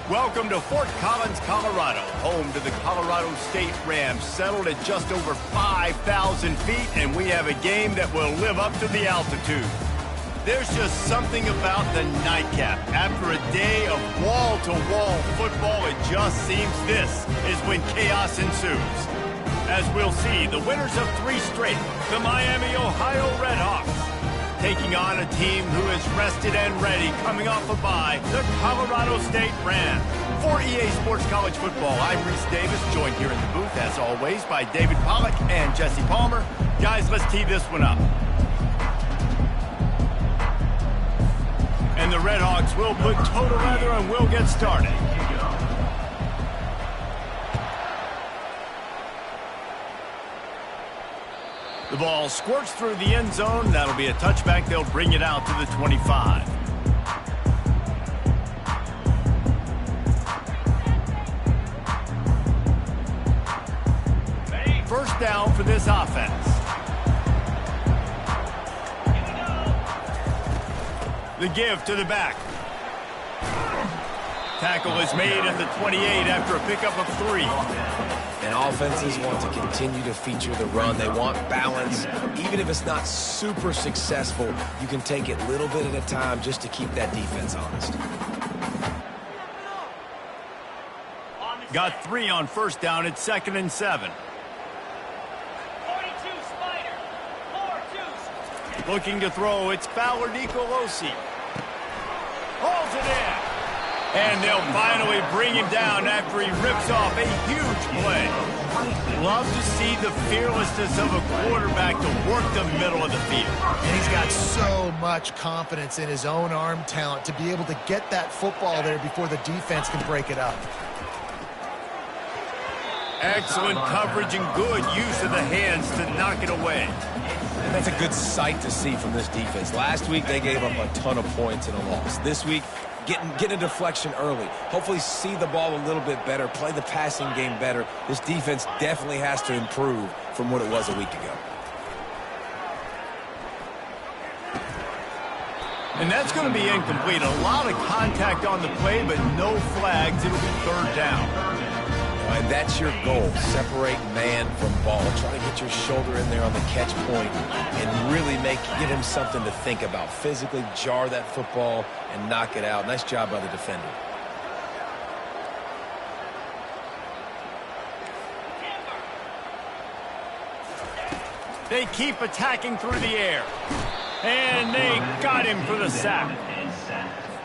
Welcome to Fort Collins, Colorado, home to the Colorado State Rams, settled at just over 5,000 feet, and we have a game that will live up to the altitude. There's just something about the nightcap. After a day of wall-to-wall football, it just seems this is when chaos ensues. As we'll see, the winners of 3 straight, the Miami, Ohio Redhawks, taking on a team who is rested and ready, coming off a bye, the Colorado State Rams. For EA Sports College Football, I'm Reese Davis, joined here in the booth, as always, by David Pollack and Jesse Palmer. Guys, let's tee this one up. And the Redhawks will put total leather and we'll get started. The ball squirts through the end zone. That'll be a touchback. They'll bring it out to the 25. First down for this offense. The give to the back. Tackle is made at the 28 after a pickup of 3. And offenses want to continue to feature the run. They want balance. Even if it's not super successful, you can take it little bit at a time just to keep that defense honest. Got 3 on first down. It's 2nd and 7. 42 Spider. 4-2. Looking to throw. It's Fowler Nicolosi. Holds it in. And they'll finally bring him down after he rips off a huge play. Love to see the fearlessness of a quarterback to work the middle of the field. And he's got so much confidence in his own arm talent to be able to get that football there before the defense can break it up. Excellent coverage and good use of the hands to knock it away. And that's a good sight to see from this defense. Last week, they gave up a ton of points in a loss. This week, get a deflection early. Hopefully see the ball a little bit better, play the passing game better. This defense definitely has to improve from what it was a week ago. And that's going to be incomplete. A lot of contact on the play, but no flags. It'll be 3rd down. And that's your goal. Separate man from ball. Try to get your shoulder in there on the catch point and really give him something to think about. Physically jar that football and knock it out. Nice job by the defender. They keep attacking through the air. And they got him for the sack.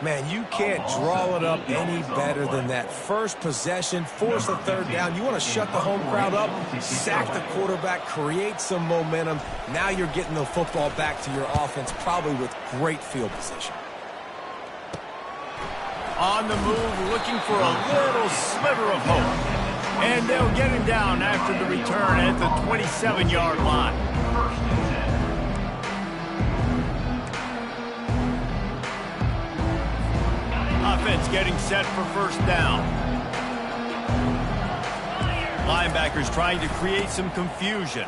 Man, you can't draw it up any better than that. First possession, force a 3rd down. You want to shut the home crowd up, sack the quarterback, create some momentum. Now you're getting the football back to your offense, probably with great field position. On the move, looking for a little sliver of hope. And they'll get him down after the return at the 27-yard line. Offense getting set for first down. Linebackers trying to create some confusion.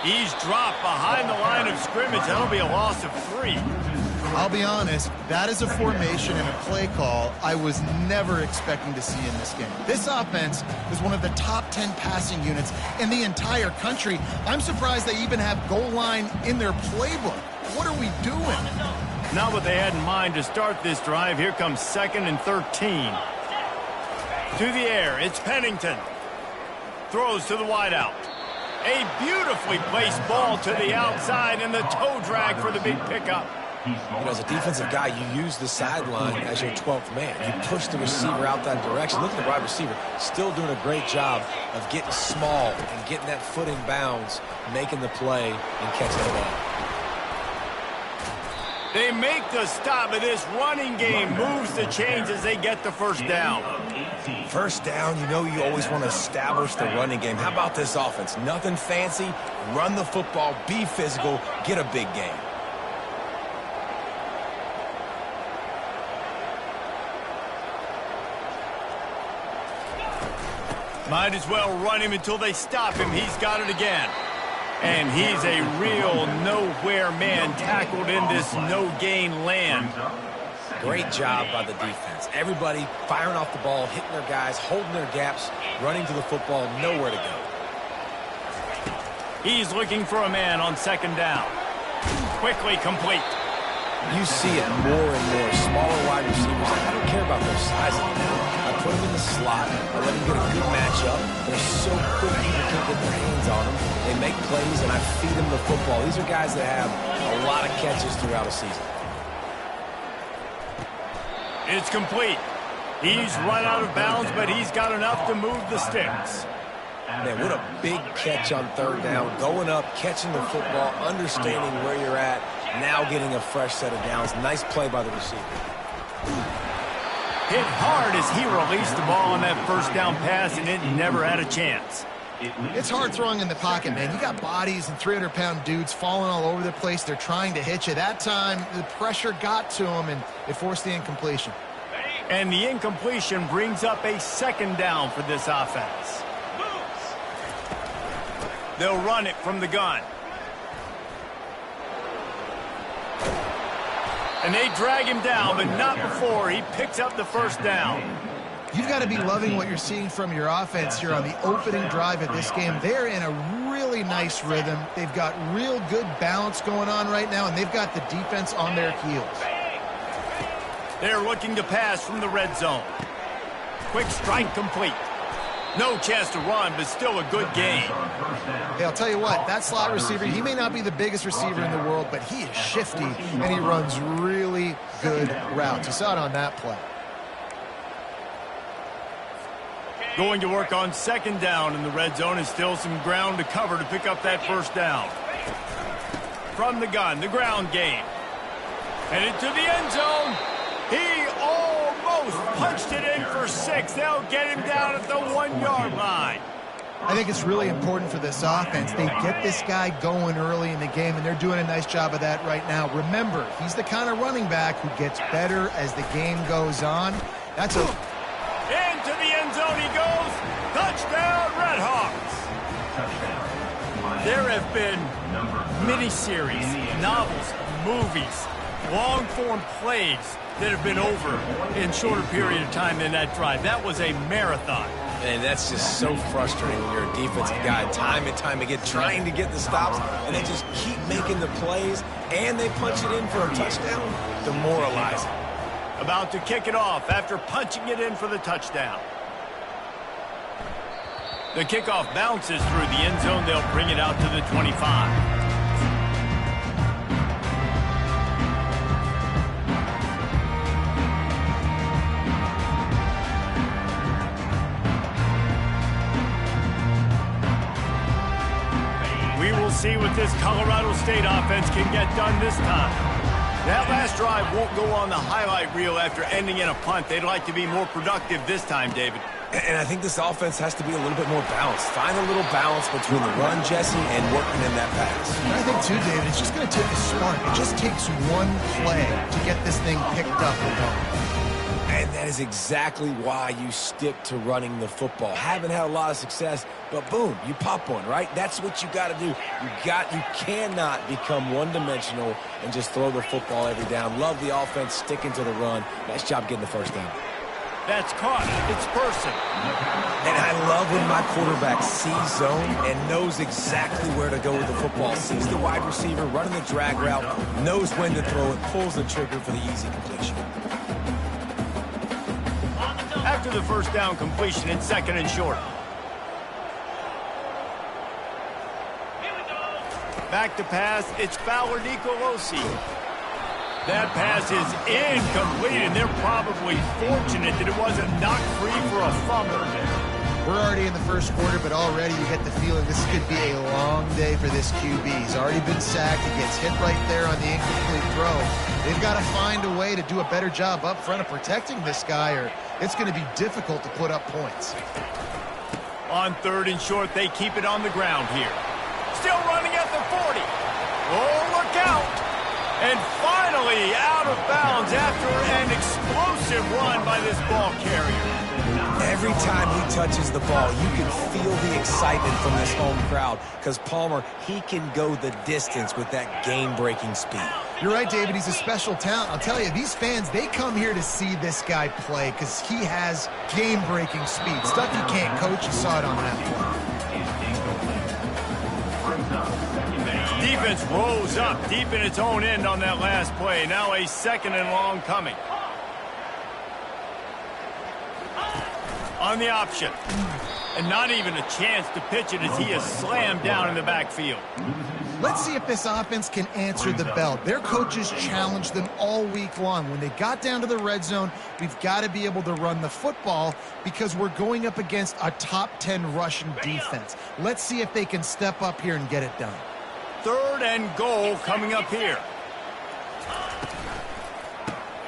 He's dropped behind the line of scrimmage. That'll be a loss of 3. I'll be honest, that is a formation and a play call I was never expecting to see in this game. This offense is one of the top 10 passing units in the entire country. I'm surprised they even have goal line in their playbook. What are we doing? Not what they had in mind to start this drive. Here comes 2nd and 13. To the air, it's Pennington. Throws to the wideout. A beautifully placed ball to the outside and the toe drag for the big pickup. As a defensive guy, you use the sideline as your 12th man. You push the receiver out that direction. Look at the wide receiver. Still doing a great job of getting small and getting that foot in bounds, making the play, and catching the ball. They make the stop, and this running game moves the chains as they get the first down. First down, you know you always want to establish the running game. How about this offense? Nothing fancy. Run the football, be physical, get a big game. Might as well run him until they stop him. He's got it again. And he's a real nowhere man tackled in this no-gain land. Great job by the defense. Everybody firing off the ball, hitting their guys, holding their gaps, running to the football, nowhere to go. He's looking for a man on second down. Quickly complete. You see it more and more. Smaller wide receivers. I don't care about their size anymore. I put them in the slot. I let them get a good matchup. They're so quick, people can't get their hands on them. They make plays, and I feed them the football. These are guys that have a lot of catches throughout a season. It's complete. He's run out of bounds, but he's got enough to move the sticks. Man, what a big catch on third down. Going up, catching the football, understanding where you're at, now getting a fresh set of downs. Nice play by the receiver. Hit hard as he released the ball on that first down pass, and it never had a chance. It's hard throwing in the pocket, man. You got bodies and 300-pound dudes falling all over the place. They're trying to hit you. That time, the pressure got to him, and it forced the incompletion. And the incompletion brings up a second down for this offense. They'll run it from the gun. And they drag him down, but not before he picks up the first down. You've got to be loving what you're seeing from your offense here on the opening drive of this game. They're in a really nice rhythm. They've got real good balance going on right now, and they've got the defense on their heels. They're looking to pass from the red zone. Quick strike complete. No chance to run, but still a good game. Hey, I'll tell you what, that slot receiver, he may not be the biggest receiver in the world, but he is shifty, and he runs really good routes. You saw it on that play. Going to work on second down in the red zone, and still some ground to cover to pick up that first down. From the gun, the ground game. Headed to the end zone. He almost punched it in for 6. They'll get him down at the 1-yard line. I think it's really important for this offense. They get this guy going early in the game, and they're doing a nice job of that right now. Remember, he's the kind of running back who gets better as the game goes on. That's a... Into the end zone he goes. Touchdown, Redhawks. There have been miniseries, novels, movies, long-form plays that have been over in shorter period of time than that drive. That was a marathon. And that's just so frustrating when you're a defensive guy, time and time again, trying to get the stops, and they just keep making the plays, and they punch it in for a touchdown. Demoralizing. About to kick it off after punching it in for the touchdown. The kickoff bounces through the end zone. They'll bring it out to the 25. We will see what this Colorado State offense can get done this time. That last drive won't go on the highlight reel after ending in a punt. They'd like to be more productive this time, David. And I think this offense has to be a little bit more balanced. Find a little balance between the run, Jesse, and working in that pass. And I think, too, David, it's just going to take a spark. It just takes one play to get this thing picked up and going. And that is exactly why you stick to running the football. Haven't had a lot of success, but boom, you pop one, right? That's what you got to do. You cannot become one-dimensional and just throw the football every down. Love the offense, sticking to the run. Nice job getting the first down. That's caught. It's Person. And I love when my quarterback sees zone and knows exactly where to go with the football. Sees the wide receiver running the drag route, knows when to throw it, pulls the trigger for the easy completion. After the first down completion, it's second and short. Back to pass, it's Fowler Nicolosi. That pass is incomplete, and they're probably fortunate that it wasn't knocked free for a fumble. We're already in the first quarter, but already you get the feeling this could be a long day for this QB. He's already been sacked. He gets hit right there on the incomplete throw. They've got to find a way to do a better job up front of protecting this guy, or it's going to be difficult to put up points. On third and short, they keep it on the ground here. Still running at the 40. Oh, look out. And finally out of bounds after an explosive run by this ball carrier. Every time he touches the ball, you can feel the excitement from this home crowd because Palmer, he can go the distance with that game-breaking speed. You're right, David. He's a special talent. I'll tell you, these fans, they come here to see this guy play because he has game-breaking speed. Stuff you can't coach. You saw it on that play. Defense rolls up deep in its own end on that last play. Now a 2nd and long coming. On the option. And not even a chance to pitch it as he is slammed down in the backfield. Let's see if this offense can answer the bell. Their coaches challenged them all week long. When they got down to the red zone, we've got to be able to run the football because we're going up against a top 10 Russian defense. Let's see if they can step up here and get it done. 3rd and goal coming up here.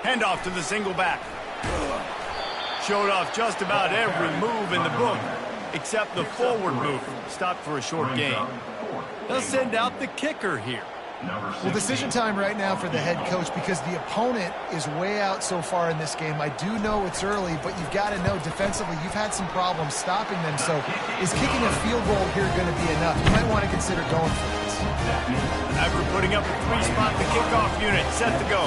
Handoff to the single back. Showed off just about every move in the book except the forward move. Stopped for a short gain. They'll send out the kicker here. Well, decision time right now for the head coach because the opponent is way out so far in this game. I do know it's early, but you've got to know defensively you've had some problems stopping them. So is kicking a field goal here going to be enough? You might want to consider going for this. After putting up a 3-spot, the kickoff unit set to go.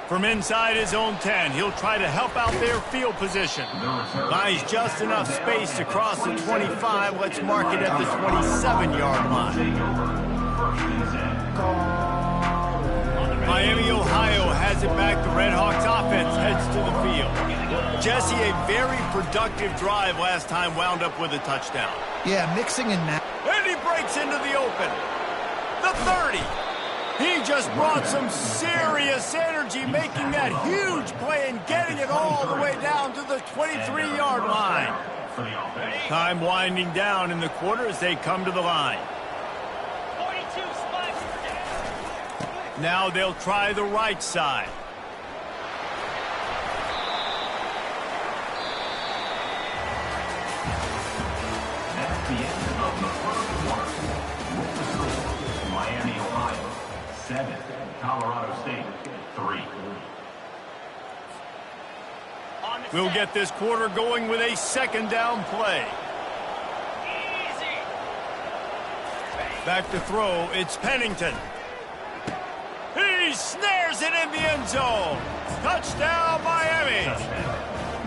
From inside his own 10, he'll try to help out their field position. Buys just enough space to cross the 25. Let's mark it at the 27-yard line. Miami, Ohio has it back. The Red Hawks offense heads to the field. Jesse, a very productive drive last time, wound up with a touchdown. Yeah, mixing and matching. And he breaks into the open. The 30. He just brought some serious energy, making that huge play and getting it all the way down to the 23-yard line. Time winding down in the quarter as they come to the line. 42 spots. Now they'll try the right side. That's the end of the first quarter. Miami, Ohio, 7. Colorado State, 3. We'll get this quarter going with a 2nd down play. Easy. Back to throw, it's Pennington. He snares it in the end zone. Touchdown, Miami.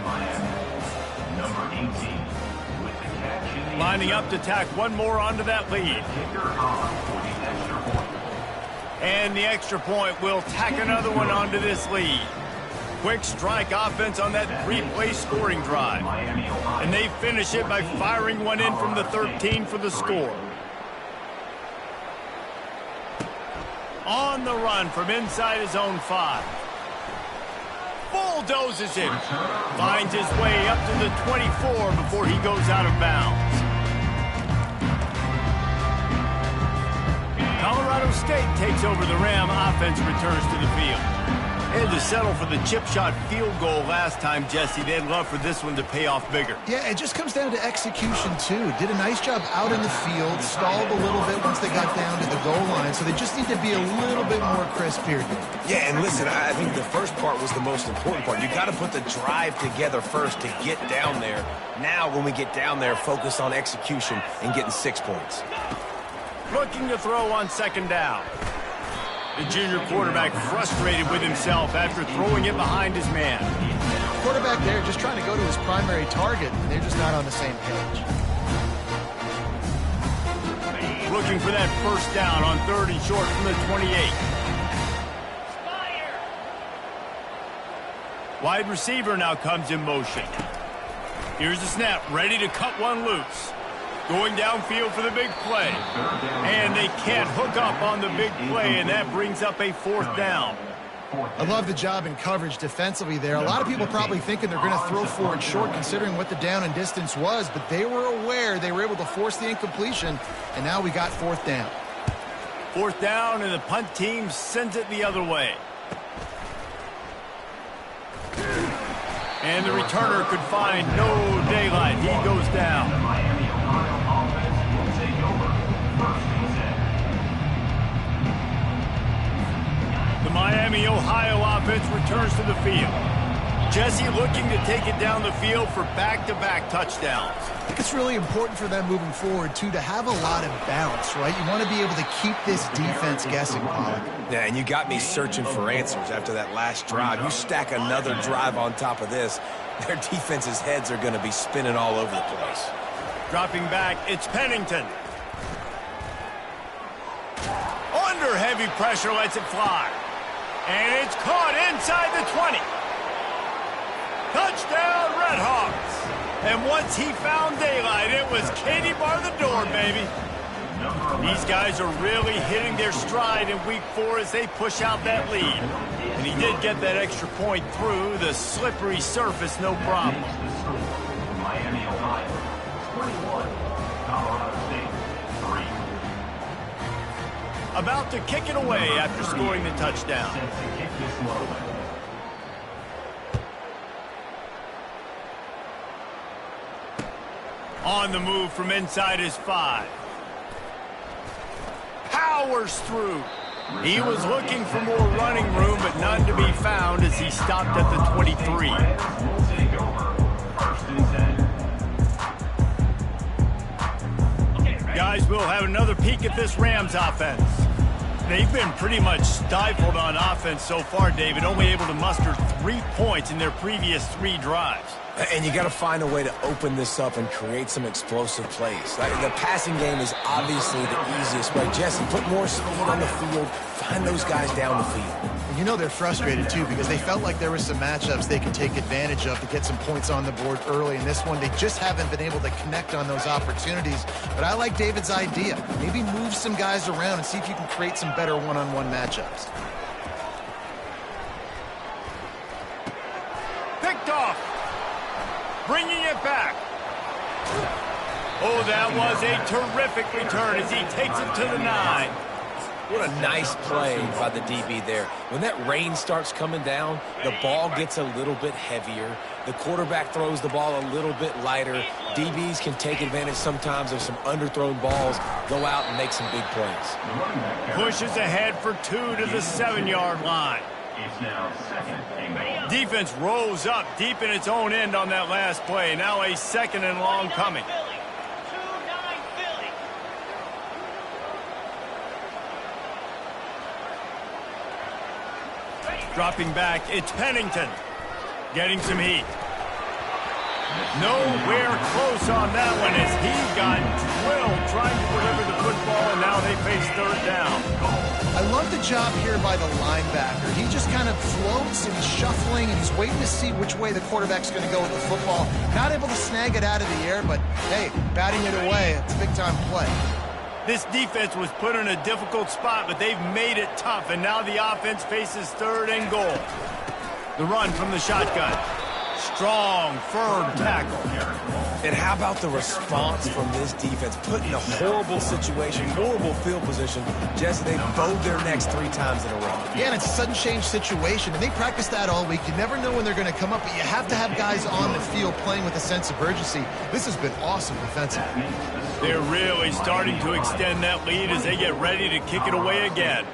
Miami, number 18, with the catch in the Lining up to tack one more onto that lead. kicker on for the extra point. And the extra point will tack another one onto this lead. Quick strike offense on that 3-play scoring drive. Miami, Ohio, And they finish it by firing one in from the 13 for the score. On the run from inside his own 5. Bulldozes him. Finds his way up to the 24 before he goes out of bounds. Colorado State takes over the Ram. Offense returns to the field. Had to settle for the chip shot field goal last time, Jesse. They'd love for this one to pay off bigger. Yeah, it just comes down to execution, too. Did a nice job out in the field, stalled a little bit once they got down to the goal line, so they just need to be a little bit more crisp here. Yeah, and listen, I think the first part was the most important part. You got to put the drive together first to get down there. Now, when we get down there, focus on execution and getting 6 points. Looking to throw on 2nd down. The junior quarterback frustrated with himself after throwing it behind his man. Quarterback there just trying to go to his primary target, and they're just not on the same page. Looking for that 1st down on 3rd and short from the 28. Fire. Wide receiver now comes in motion. Here's the snap, ready to cut one loose. Going downfield for the big play. And they can't hook up on the big play, and that brings up a 4th down. I love the job in coverage defensively there. A lot of people probably thinking they're going to throw for it short considering what the down and distance was, but they were aware they were able to force the incompletion, and now we got 4th down. 4th down, and the punt team sends it the other way. And the returner could find no daylight. He goes down. Miami, Ohio offense will take over 1st and 10. The Miami Miami, Ohio offense returns to the field. Jesse looking to take it down the field for back-to-back touchdowns. I think it's really important for them moving forward, too, to have a lot of bounce, right? You want to be able to keep this defense guessing, Pollock. Yeah, and you got me searching for answers after that last drive. You stack another drive on top of this, their defense's heads are going to be spinning all over the place. Dropping back, it's Pennington. Under heavy pressure, lets it fly. And it's caught inside the 20. Touchdown, Redhawks. And once he found daylight, it was Katie bar the door, baby. These guys are really hitting their stride in week 4 as they push out that lead. And he did get that extra point through the slippery surface, no problem. Miami, Ohio, 21. Colorado State, 3. About to kick it away after scoring the touchdown. Set to kick this low. On the move from inside his 5. Powers through. He was looking for more running room, but none to be found as he stopped at the 23. Will take over. 1st and 10. Guys, we'll have another peek at this Rams offense. They've been pretty much stifled on offense so far, David, only able to muster 3 points in their previous 3 drives. And you got to find a way to open this up and create some explosive plays. The passing game is obviously the easiest way. Jesse, put more speed on the field. Find those guys down the field. And you know they're frustrated, too, because they felt like there were some matchups they could take advantage of to get some points on the board early. In this one, they just haven't been able to connect on those opportunities. But I like David's idea. Maybe move some guys around and see if you can create some better one-on-one matchups. Picked off. Bringing it back. Oh, that was a terrific return as he takes it to the 9. What a nice play by the DB there. When that rain starts coming down, the ball gets a little bit heavier. The quarterback throws the ball a little bit lighter. DBs can take advantage sometimes of some underthrown balls, go out and make some big plays. Pushes ahead for 2 to the 7-yard line. It's now 2nd and goal. Defense rolls up deep in its own end on that last play. Now a 2nd and long coming. Dropping back, it's Pennington. Getting some heat. Nowhere close on that one as he got drilled trying to deliver the football, and now they face 3rd down. I love the job here by the linebacker. He just kind of floats and he's shuffling and he's waiting to see which way the quarterback's going to go with the football. Not able to snag it out of the air, but hey, batting it away, it's a big-time play. This defense was put in a difficult spot, but they've made it tough, and now the offense faces 3rd and goal. The run from the shotgun. Strong, firm tackle. And how about the response from this defense? Put in a horrible situation, horrible field position. Jesse, they bowed their necks 3 times in a row. Yeah, and it's a sudden change situation, and they practice that all week. You never know when they're going to come up, but you have to have guys on the field playing with a sense of urgency. This has been awesome defensively. They're really starting to extend that lead as they get ready to kick it away again.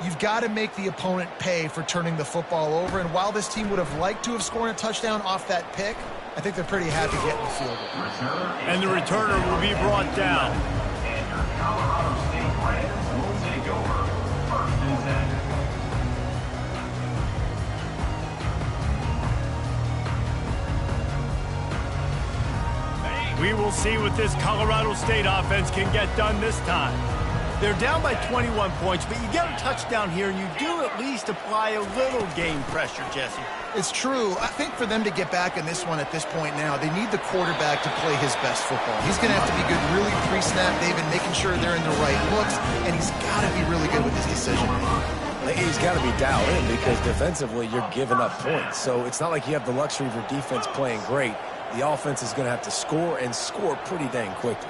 You've got to make the opponent pay for turning the football over, and while this team would have liked to have scored a touchdown off that pick, I think they're pretty happy getting the field goal. And the returner will be brought down. And your Colorado State Rams will take over. 1st and 10. We will see what this Colorado State offense can get done this time. They're down by 21 points, but you get a touchdown here, and you do at least apply a little game pressure, Jesse. It's true. I think for them to get back in this one at this point now, they need the quarterback to play his best football. He's going to have to be good really pre-snap, David, making sure they're in the right looks, and he's got to be really good with his decision. He's got to be dialed in because defensively you're giving up points. So it's not like you have the luxury of your defense playing great. The offense is going to have to score and score pretty dang quickly.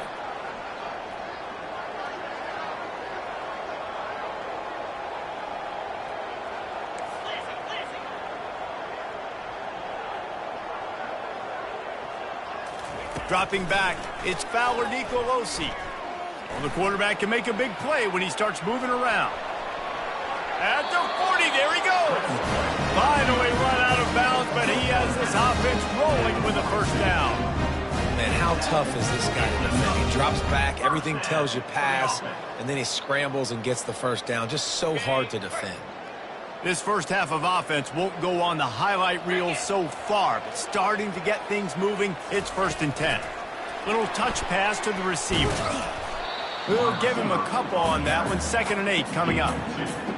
Dropping back, it's Fowler Nicolosi. Well, the quarterback can make a big play when he starts moving around. At the 40, there he goes. Finally run out of bounds, but he has this offense rolling with a first down. Man, how tough is this guy to defend? He drops back, everything tells you pass, and then he scrambles and gets the first down. Just so hard to defend. This first half of offense won't go on the highlight reel so far, but starting to get things moving, it's 1st and 10. Little touch pass to the receiver. We'll give him a couple on that one. 2nd and 8 coming up.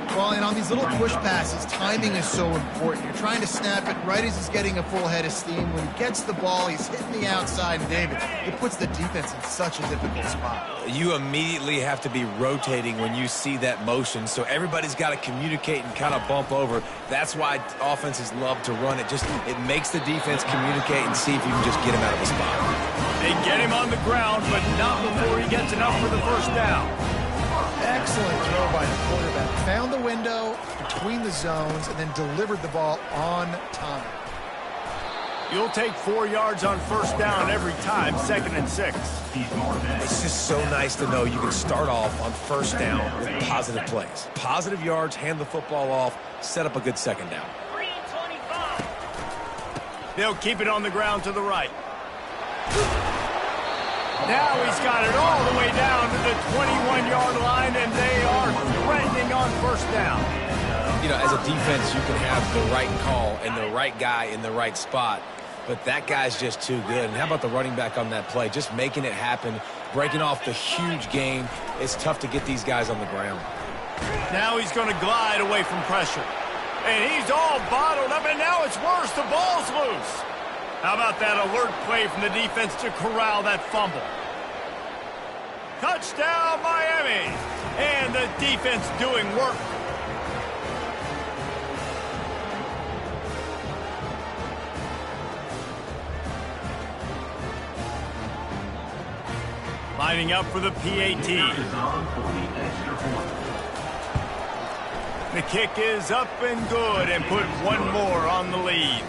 Well, and on these little push passes, timing is so important. You're trying to snap it right as he's getting a full head of steam. When he gets the ball, he's hitting the outside, and David, it puts the defense in such a difficult spot. You immediately have to be rotating when you see that motion, so everybody's got to communicate and kind of bump over. That's why offenses love to run it. It makes the defense communicate and see if you can just get him out of the spot. They get him on the ground, but not before he gets enough for the first down. Excellent throw by the quarterback. Found the window between the zones and then delivered the ball on time. You'll take 4 yards on first down every time. 2nd and 6. It's just so nice to know you can start off on first down with positive plays. Positive yards, hand the football off, set up a good 2nd down. 325. They'll keep it on the ground to the right. Now he's got it all the way down to the 21-yard line, and they are threatening on first down. You know, as a defense, you can have the right call and the right guy in the right spot, but that guy's just too good. And how about the running back on that play? Just making it happen, breaking off the huge gain. It's tough to get these guys on the ground. Now he's going to glide away from pressure. And he's all bottled up, and now it's worse. The ball's loose. How about that alert play from the defense to corral that fumble? Touchdown, Miami! And the defense doing work. Lining up for the PAT. The kick is up and good, and put one more on the lead.